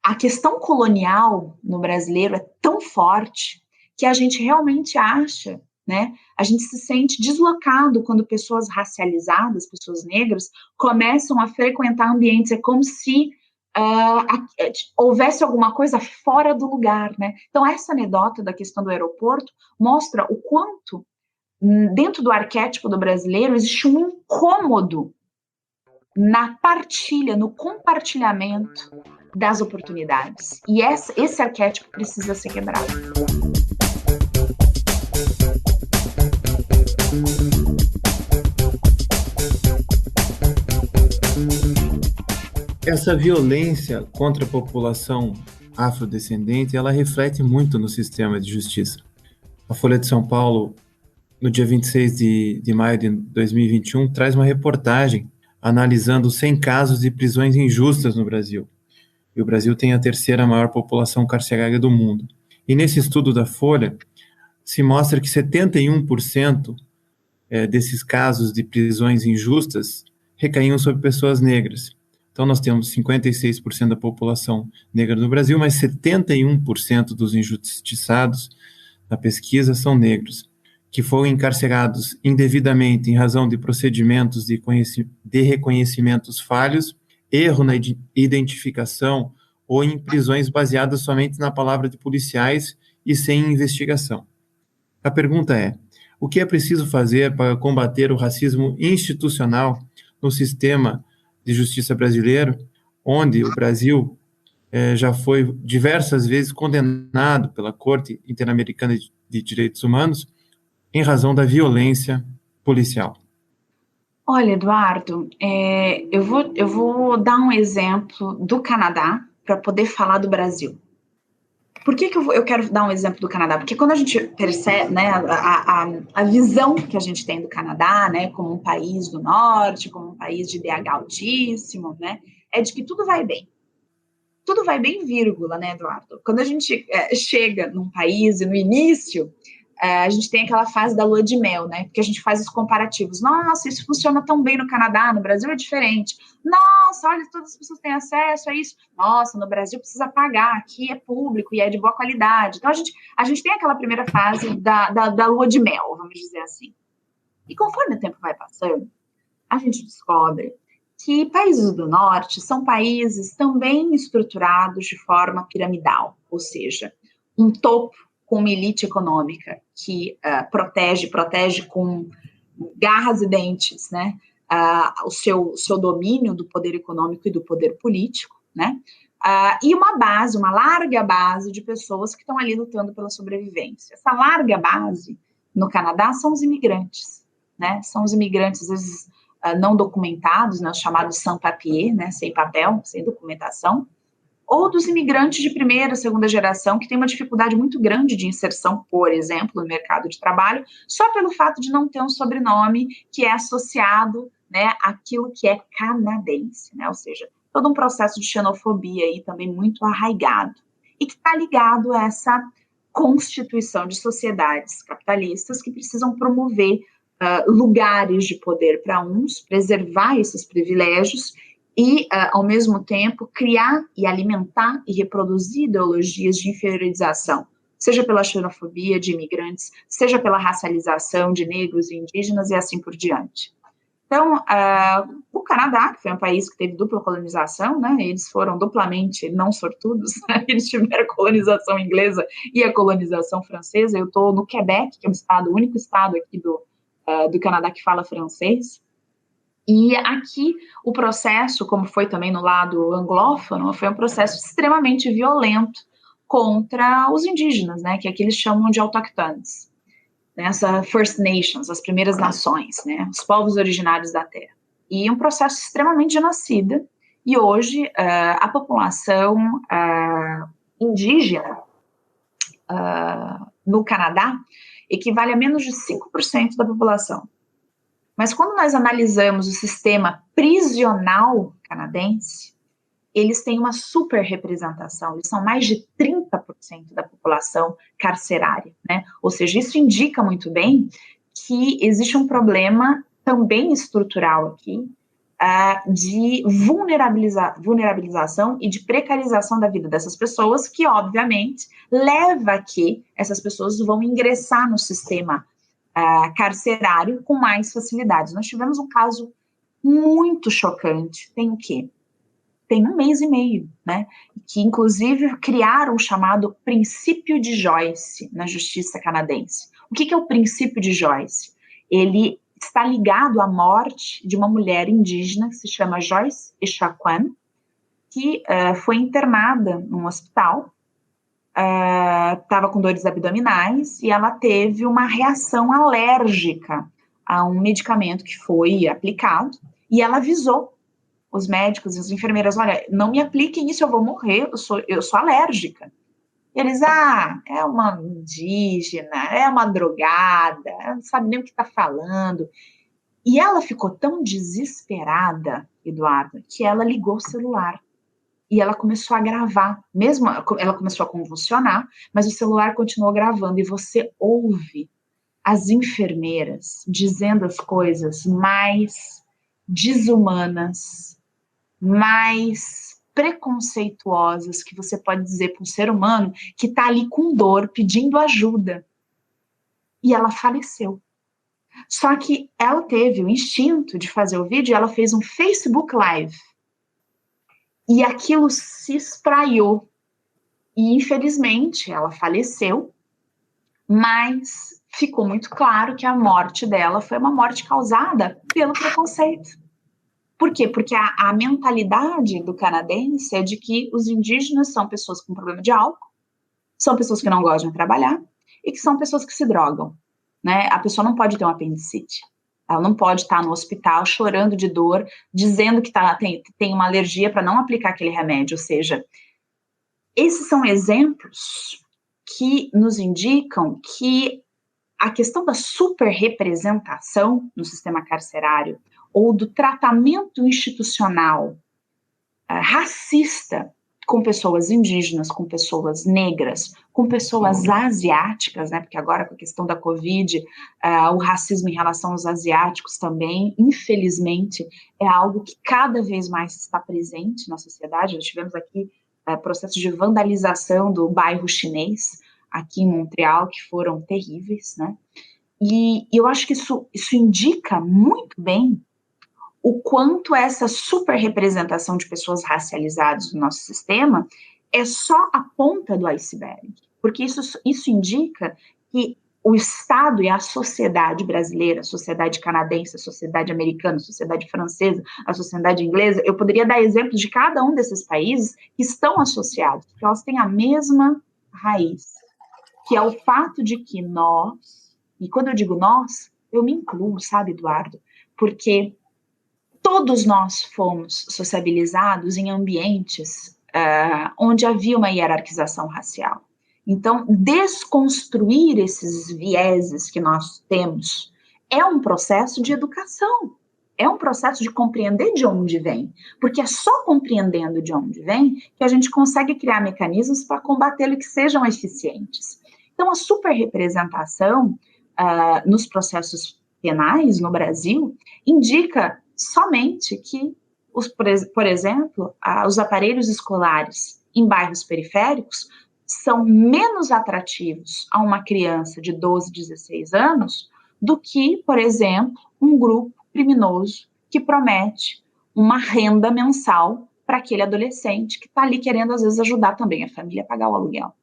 a questão colonial no brasileiro é tão forte que a gente realmente acha, né? A gente se sente deslocado quando pessoas racializadas, pessoas negras, começam a frequentar ambientes. É como se houvesse alguma coisa fora do lugar, né? Então, essa anedota da questão do aeroporto mostra o quanto, dentro do arquétipo do brasileiro, existe um incômodo na partilha, no compartilhamento das oportunidades. E esse arquétipo precisa ser quebrado. Essa violência contra a população afrodescendente, ela reflete muito no sistema de justiça. A Folha de São Paulo no dia 26 de maio de 2021, traz uma reportagem analisando 100 casos de prisões injustas no Brasil. E o Brasil tem a terceira maior população carcerária do mundo. E nesse estudo da Folha, se mostra que 71% desses casos de prisões injustas recaíam sobre pessoas negras. Então, nós temos 56% da população negra no Brasil, mas 71% dos injustiçados na pesquisa são negros, que foram encarcerados indevidamente em razão de procedimentos de reconhecimentos falhos, erro na identificação ou em prisões baseadas somente na palavra de policiais e sem investigação. A pergunta é: o que é preciso fazer para combater o racismo institucional no sistema de justiça brasileiro, onde o Brasil já foi diversas vezes condenado pela Corte Interamericana de Direitos Humanos em razão da violência policial? Olha, Eduardo, eu vou dar um exemplo do Canadá para poder falar do Brasil. Por que eu quero dar um exemplo do Canadá? Porque quando a gente percebe, né, a visão que a gente tem do Canadá, né, como um país do norte, como um país de IDH altíssimo, né, é de que tudo vai bem. Tudo vai bem, vírgula, né, Eduardo? Quando a gente chega num país e no início, a gente tem aquela fase da lua de mel, né? Porque a gente faz os comparativos. Nossa, isso funciona tão bem no Canadá, no Brasil é diferente. Nossa, olha, todas as pessoas têm acesso a isso. Nossa, no Brasil precisa pagar, aqui é público e é de boa qualidade. Então, a gente tem aquela primeira fase da lua de mel, vamos dizer assim. E conforme o tempo vai passando, a gente descobre que países do norte são países também estruturados de forma piramidal, ou seja, um topo com uma elite econômica que protege com garras e dentes, né, o seu domínio do poder econômico e do poder político, né, e uma larga base de pessoas que estão ali lutando pela sobrevivência. Essa larga base no Canadá são os imigrantes, né, são os imigrantes, às vezes, não documentados, né, os chamados sans-papiers, né, sem papel, sem documentação, ou dos imigrantes de primeira, segunda geração, que tem uma dificuldade muito grande de inserção, por exemplo, no mercado de trabalho, só pelo fato de não ter um sobrenome que é associado, né, àquilo que é canadense, né, ou seja, todo um processo de xenofobia aí também muito arraigado, e que está ligado a essa constituição de sociedades capitalistas que precisam promover lugares de poder para uns, preservar esses privilégios e, ao mesmo tempo, criar e alimentar e reproduzir ideologias de inferiorização, seja pela xenofobia de imigrantes, seja pela racialização de negros e indígenas e assim por diante. Então, o Canadá, que foi um país que teve dupla colonização, né, eles foram duplamente não sortudos, né, eles tiveram a colonização inglesa e a colonização francesa. Eu estou no Quebec, que é o único estado aqui do Canadá que fala francês, e aqui o processo, como foi também no lado anglófono, foi um processo extremamente violento contra os indígenas, né, que aqui eles chamam de autóctones, né, essa First Nations, as primeiras nações, né, os povos originários da terra, e um processo extremamente genocida, e hoje a população indígena no Canadá equivale a menos de 5% da população. Mas quando nós analisamos o sistema prisional canadense, eles têm uma super representação, eles são mais de 30% da população carcerária, né? Ou seja, isso indica muito bem que existe um problema também estrutural aqui, de vulnerabilização e de precarização da vida dessas pessoas, que obviamente leva a que essas pessoas vão ingressar no sistema carcerário com mais facilidades. Nós tivemos um caso muito chocante, tem o quê? Tem 1 mês e meio, né, que inclusive criaram o chamado princípio de Joyce na justiça canadense. O que é o princípio de Joyce? Ele está ligado à morte de uma mulher indígena que se chama Joyce Echaquan, que foi internada num hospital, estava com dores abdominais e ela teve uma reação alérgica a um medicamento que foi aplicado, e ela avisou os médicos e as enfermeiras: olha, não me apliquem isso, eu vou morrer, eu sou alérgica. Eles, é uma indígena, é uma drogada, ela não sabe nem o que está falando. E ela ficou tão desesperada, Eduardo, que ela ligou o celular. E ela começou a gravar, mesmo ela começou a convulsionar, mas o celular continuou gravando, e você ouve as enfermeiras dizendo as coisas mais desumanas, mais preconceituosas que você pode dizer para um ser humano que está ali com dor, pedindo ajuda. E ela faleceu. Só que ela teve o instinto de fazer o vídeo, e ela fez um Facebook Live. E aquilo se espraiou. E, infelizmente, ela faleceu, mas ficou muito claro que a morte dela foi uma morte causada pelo preconceito. Por quê? Porque a mentalidade do canadense é de que os indígenas são pessoas com problema de álcool, são pessoas que não gostam de trabalhar e que são pessoas que se drogam, né? A pessoa não pode ter um apendicite. Ela não pode estar no hospital chorando de dor, dizendo que tem uma alergia para não aplicar aquele remédio. Ou seja, esses são exemplos que nos indicam que a questão da superrepresentação no sistema carcerário ou do tratamento institucional racista com pessoas indígenas, com pessoas negras, com pessoas asiáticas, né? Porque agora com a questão da Covid, o racismo em relação aos asiáticos também, infelizmente, é algo que cada vez mais está presente na sociedade. Nós tivemos aqui processos de vandalização do bairro chinês aqui em Montreal, que foram terríveis, né? E eu acho que isso indica muito bem o quanto essa superrepresentação de pessoas racializadas no nosso sistema é só a ponta do iceberg, porque isso indica que o Estado e a sociedade brasileira, a sociedade canadense, a sociedade americana, a sociedade francesa, a sociedade inglesa, eu poderia dar exemplos de cada um desses países que estão associados, porque elas têm a mesma raiz, que é o fato de que nós, e quando eu digo nós, eu me incluo, sabe, Eduardo? Porque todos nós fomos sociabilizados em ambientes onde havia uma hierarquização racial. Então, desconstruir esses vieses que nós temos é um processo de educação, é um processo de compreender de onde vem, porque é só compreendendo de onde vem que a gente consegue criar mecanismos para combatê-lo que sejam eficientes. Então, a superrepresentação nos processos penais no Brasil indica somente que, por exemplo, os aparelhos escolares em bairros periféricos são menos atrativos a uma criança de 12, 16 anos do que, por exemplo, um grupo criminoso que promete uma renda mensal para aquele adolescente que está ali querendo, às vezes, ajudar também a família a pagar o aluguel.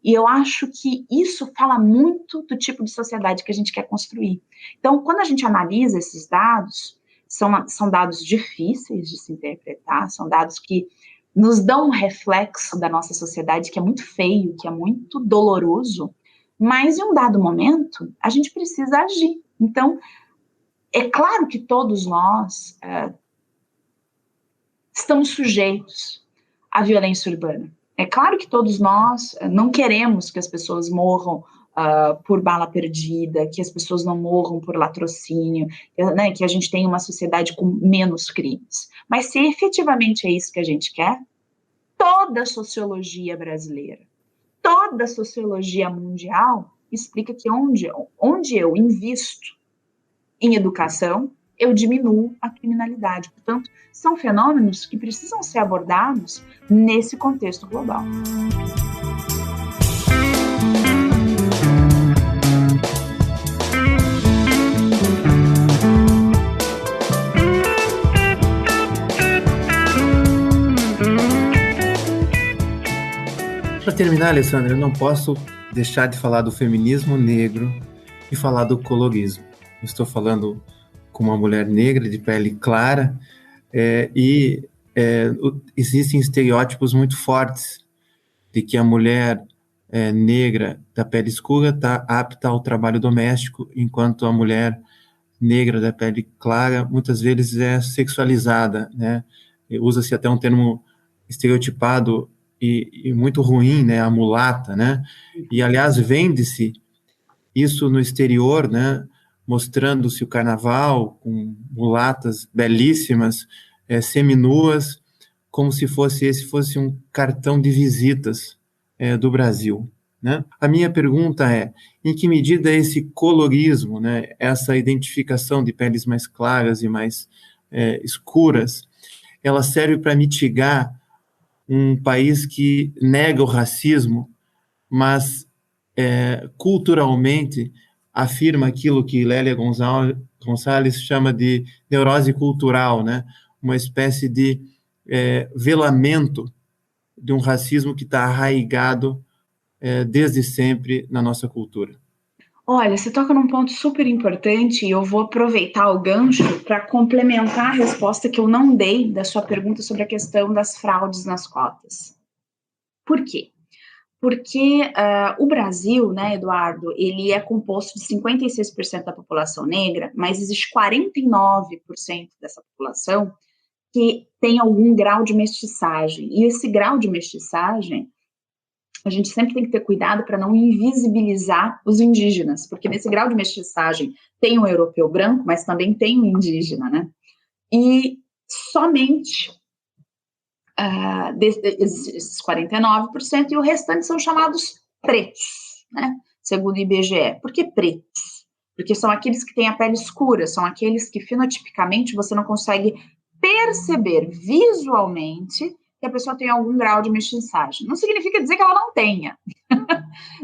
E eu acho que isso fala muito do tipo de sociedade que a gente quer construir. Então, quando a gente analisa esses dados, são dados difíceis de se interpretar, são dados que nos dão um reflexo da nossa sociedade que é muito feio, que é muito doloroso, mas em um dado momento a gente precisa agir. Então, é claro que todos nós estamos sujeitos à violência urbana. É claro que todos nós não queremos que as pessoas morram por bala perdida, que as pessoas não morram por latrocínio, né, que a gente tenha uma sociedade com menos crimes. Mas se efetivamente é isso que a gente quer, toda a sociologia brasileira, toda a sociologia mundial explica que onde eu invisto em educação, eu diminuo a criminalidade. Portanto, são fenômenos que precisam ser abordados nesse contexto global. Para terminar, Alessandra, eu não posso deixar de falar do feminismo negro e falar do colorismo. Eu estou falando com uma mulher negra de pele clara existem estereótipos muito fortes de que a mulher negra da pele escura está apta ao trabalho doméstico, enquanto a mulher negra da pele clara muitas vezes é sexualizada, né? Usa-se até um termo estereotipado e muito ruim, né, a mulata, né? E, aliás, vende-se isso no exterior, né, mostrando-se o carnaval com mulatas belíssimas, seminuas, como se esse fosse um cartão de visitas do Brasil, né? A minha pergunta é, em que medida esse colorismo, né, essa identificação de peles mais claras e mais escuras, ela serve para mitigar um país que nega o racismo, mas culturalmente afirma aquilo que Lélia Gonzalez chama de neurose cultural, né? Uma espécie de velamento de um racismo que está arraigado desde sempre na nossa cultura. Olha, você toca num ponto super importante e eu vou aproveitar o gancho para complementar a resposta que eu não dei da sua pergunta sobre a questão das fraudes nas cotas. Por quê? Porque o Brasil, né, Eduardo, ele é composto de 56% da população negra, mas existe 49% dessa população que tem algum grau de mestiçagem. E esse grau de mestiçagem, a gente sempre tem que ter cuidado para não invisibilizar os indígenas, porque nesse grau de mestiçagem tem o europeu branco, mas também tem o indígena, né? E somente esses 49%, e o restante são chamados pretos, né? Segundo o IBGE. Por que pretos? Porque são aqueles que têm a pele escura, são aqueles que fenotipicamente você não consegue perceber visualmente que a pessoa tem algum grau de mestiçagem. Não significa dizer que ela não tenha,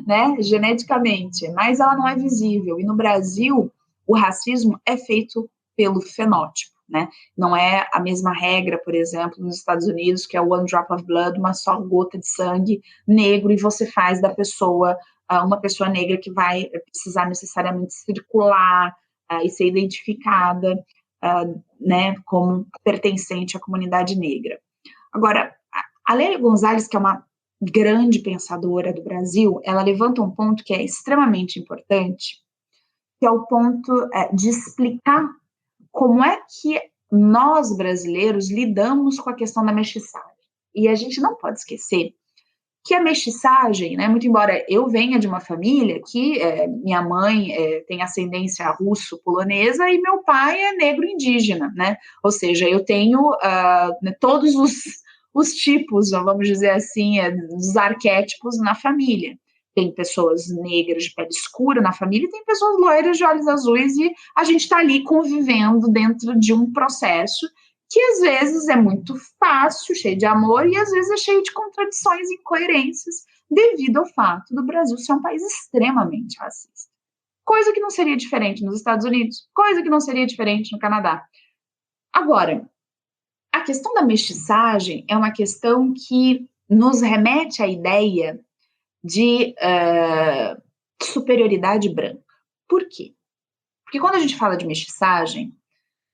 né, geneticamente, mas ela não é visível. E no Brasil, o racismo é feito pelo fenótipo, né? Não é a mesma regra, por exemplo, nos Estados Unidos, que é o one drop of blood, uma só gota de sangue negro, e você faz da pessoa uma pessoa negra que vai precisar necessariamente circular e ser identificada, né, como pertencente à comunidade negra. Agora, a Lélia Gonzalez, que é uma grande pensadora do Brasil, ela levanta um ponto que é extremamente importante, que é o ponto de explicar como é que nós, brasileiros, lidamos com a questão da mestiçagem. E a gente não pode esquecer que a mestiçagem, né, muito embora eu venha de uma família que minha mãe tem ascendência russo-polonesa e meu pai é negro indígena, né? Ou seja, eu tenho todos os tipos, vamos dizer assim, dos arquétipos na família. Tem pessoas negras de pele escura na família e tem pessoas loiras de olhos azuis, e a gente está ali convivendo dentro de um processo que às vezes é muito fácil, cheio de amor, e às vezes é cheio de contradições e incoerências, devido ao fato do Brasil ser um país extremamente racista. Coisa que não seria diferente nos Estados Unidos, coisa que não seria diferente no Canadá. Agora, a questão da mestiçagem é uma questão que nos remete à ideia de superioridade branca. Por quê? Porque quando a gente fala de mestiçagem,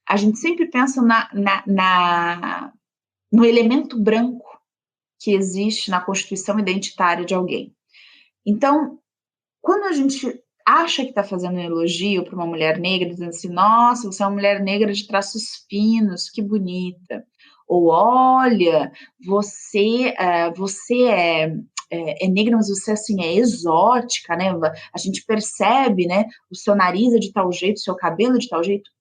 a gente sempre pensa no elemento branco que existe na constituição identitária de alguém. Então, quando a gente acha que está fazendo um elogio para uma mulher negra, dizendo assim, nossa, você é uma mulher negra de traços finos, que bonita. Ou, olha, você é negra, mas você, assim, é exótica, né? A gente percebe, né? O seu nariz é de tal jeito, o seu cabelo é de tal jeito.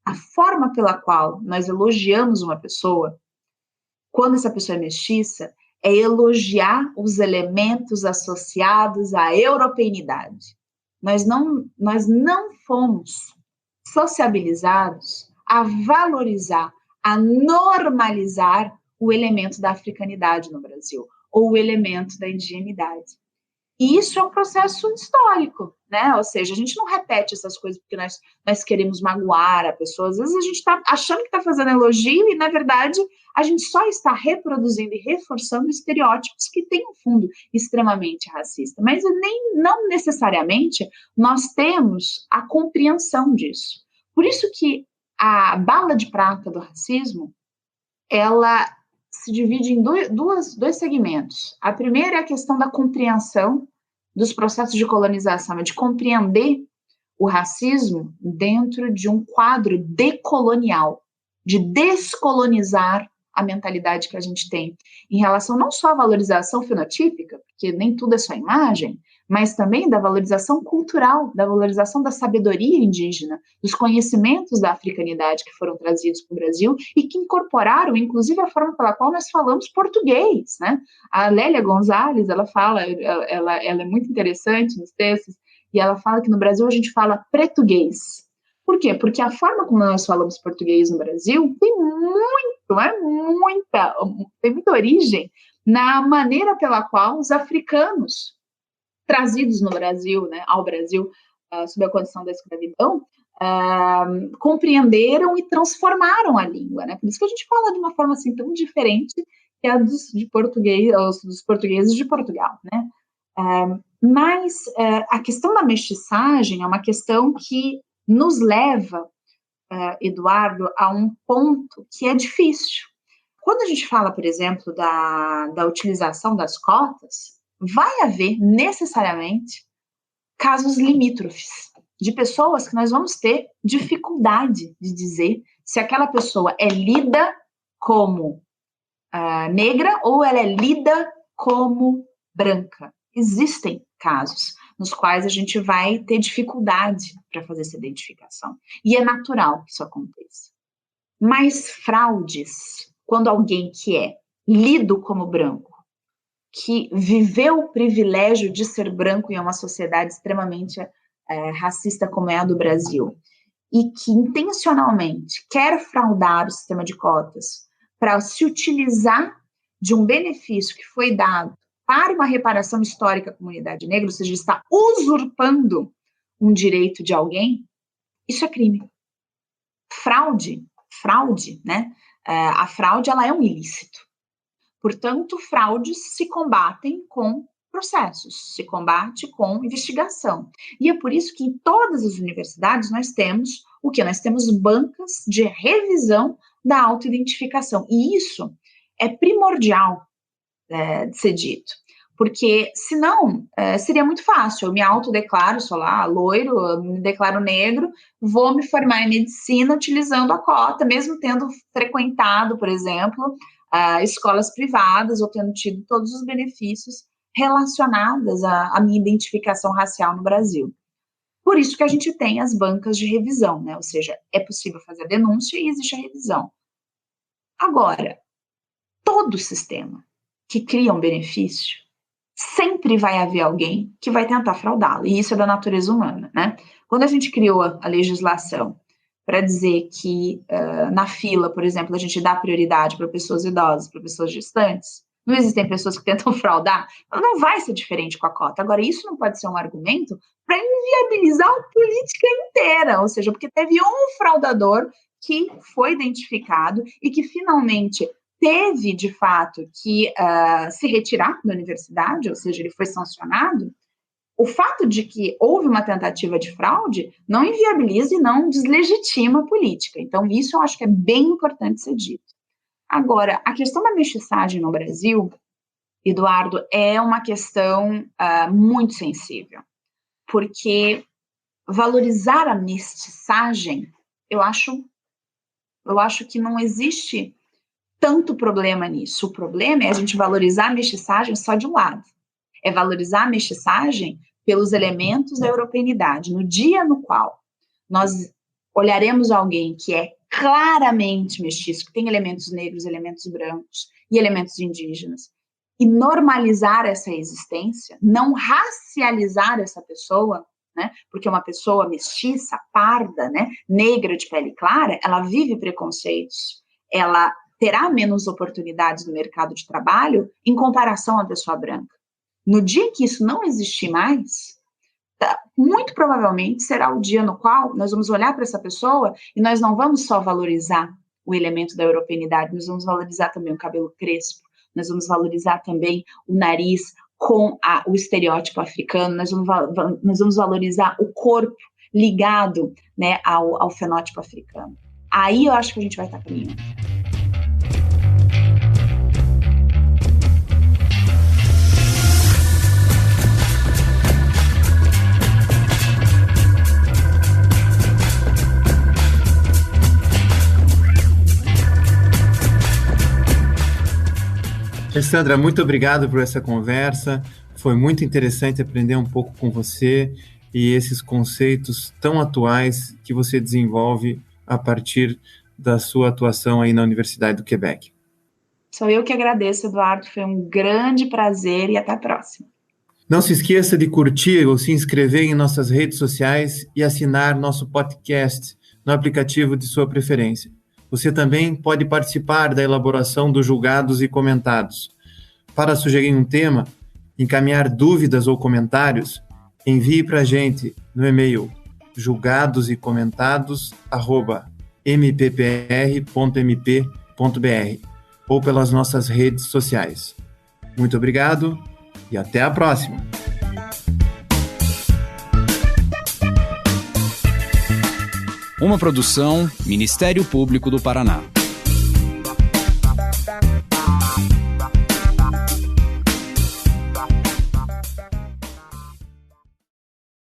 A forma pela qual nós elogiamos uma pessoa, quando essa pessoa é mestiça, é elogiar os elementos associados à europeinidade. Nós não fomos sociabilizados a valorizar, a normalizar o elemento da africanidade no Brasil, ou o elemento da indigenidade. E isso é um processo histórico, né? Ou seja, a gente não repete essas coisas porque nós queremos magoar a pessoa. Às vezes a gente está achando que está fazendo elogio e, na verdade, a gente só está reproduzindo e reforçando estereótipos que têm um fundo extremamente racista. Mas não necessariamente nós temos a compreensão disso. Por isso que a bala de prata do racismo, ela se divide em dois segmentos. A primeira é a questão da compreensão dos processos de colonização, de compreender o racismo dentro de um quadro decolonial, de descolonizar a mentalidade que a gente tem em relação não só à valorização fenotípica, porque nem tudo é só imagem, mas também da valorização cultural, da valorização da sabedoria indígena, dos conhecimentos da africanidade que foram trazidos para o Brasil e que incorporaram, inclusive, a forma pela qual nós falamos português, né? A Lélia Gonzalez, ela fala, ela é muito interessante nos textos, e ela fala que no Brasil a gente fala pretuguês. Por quê? Porque a forma como nós falamos português no Brasil tem muita origem na maneira pela qual os africanos trazidos no Brasil, né, ao Brasil, sob a condição da escravidão, compreenderam e transformaram a língua, né? Por isso que a gente fala de uma forma assim tão diferente que a dos portugueses de Portugal, né? Mas a questão da mestiçagem é uma questão que nos leva, Eduardo, a um ponto que é difícil. Quando a gente fala, por exemplo, da utilização das cotas, vai haver necessariamente casos limítrofes de pessoas que nós vamos ter dificuldade de dizer se aquela pessoa é lida como negra ou ela é lida como branca. Existem casos nos quais a gente vai ter dificuldade para fazer essa identificação. E é natural que isso aconteça. Mas fraudes, quando alguém que é lido como branco, que viveu o privilégio de ser branco em uma sociedade extremamente racista como é a do Brasil, e que intencionalmente quer fraudar o sistema de cotas para se utilizar de um benefício que foi dado para uma reparação histórica à comunidade negra, ou seja, está usurpando um direito de alguém, isso é crime. Fraude, né? A fraude, ela é um ilícito. Portanto, fraudes se combatem com processos, se combate com investigação. E é por isso que em todas as universidades nós temos o quê? Nós temos bancas de revisão da autoidentificação. E isso é primordial de ser dito. Porque, senão, seria muito fácil. Eu me autodeclaro, sou lá, loiro, eu me declaro negro, vou me formar em medicina utilizando a cota, mesmo tendo frequentado, por exemplo, escolas privadas ou tendo tido todos os benefícios relacionados à minha identificação racial no Brasil. Por isso que a gente tem as bancas de revisão, né? Ou seja, é possível fazer a denúncia e existe a revisão. Agora, todo sistema que cria um benefício, sempre vai haver alguém que vai tentar fraudá-lo, e isso é da natureza humana, né? Quando a gente criou a legislação para dizer que na fila, por exemplo, a gente dá prioridade para pessoas idosas, para pessoas gestantes, não existem pessoas que tentam fraudar, não vai ser diferente com a cota. Agora, isso não pode ser um argumento para inviabilizar a política inteira, ou seja, porque teve um fraudador que foi identificado e que finalmente teve, de fato, que se retirar da universidade, ou seja, ele foi sancionado. O fato de que houve uma tentativa de fraude não inviabiliza e não deslegitima a política. Então, isso eu acho que é bem importante ser dito. Agora, a questão da mestiçagem no Brasil, Eduardo, é uma questão muito sensível, porque valorizar a mestiçagem, eu acho que não existe tanto problema nisso. O problema é a gente valorizar a mestiçagem só de um lado. É valorizar a mestiçagem pelos elementos da europeanidade. No dia no qual nós olharemos alguém que é claramente mestiço, que tem elementos negros, elementos brancos e elementos indígenas, e normalizar essa existência, não racializar essa pessoa, né? Porque uma pessoa mestiça, parda, né? Negra de pele clara, ela vive preconceitos, ela terá menos oportunidades no mercado de trabalho em comparação à pessoa branca. No dia que isso não existir mais, muito provavelmente será o dia no qual nós vamos olhar para essa pessoa e nós não vamos só valorizar o elemento da europeanidade, nós vamos valorizar também o cabelo crespo, nós vamos valorizar também o nariz com o estereótipo africano, nós vamos valorizar o corpo ligado, né, ao fenótipo africano. Aí eu acho que a gente vai estar caminhando. Alessandra, muito obrigado por essa conversa. Foi muito interessante aprender um pouco com você e esses conceitos tão atuais que você desenvolve a partir da sua atuação aí na Universidade do Quebec. Sou eu que agradeço, Eduardo. Foi um grande prazer e até a próxima. Não se esqueça de curtir ou se inscrever em nossas redes sociais e assinar nosso podcast no aplicativo de sua preferência. Você também pode participar da elaboração dos julgados e comentados. Para sugerir um tema, encaminhar dúvidas ou comentários, envie para a gente no e-mail julgadosecomentado@mppr.mp.br ou pelas nossas redes sociais. Muito obrigado e até a próxima! Uma produção Ministério Público do Paraná.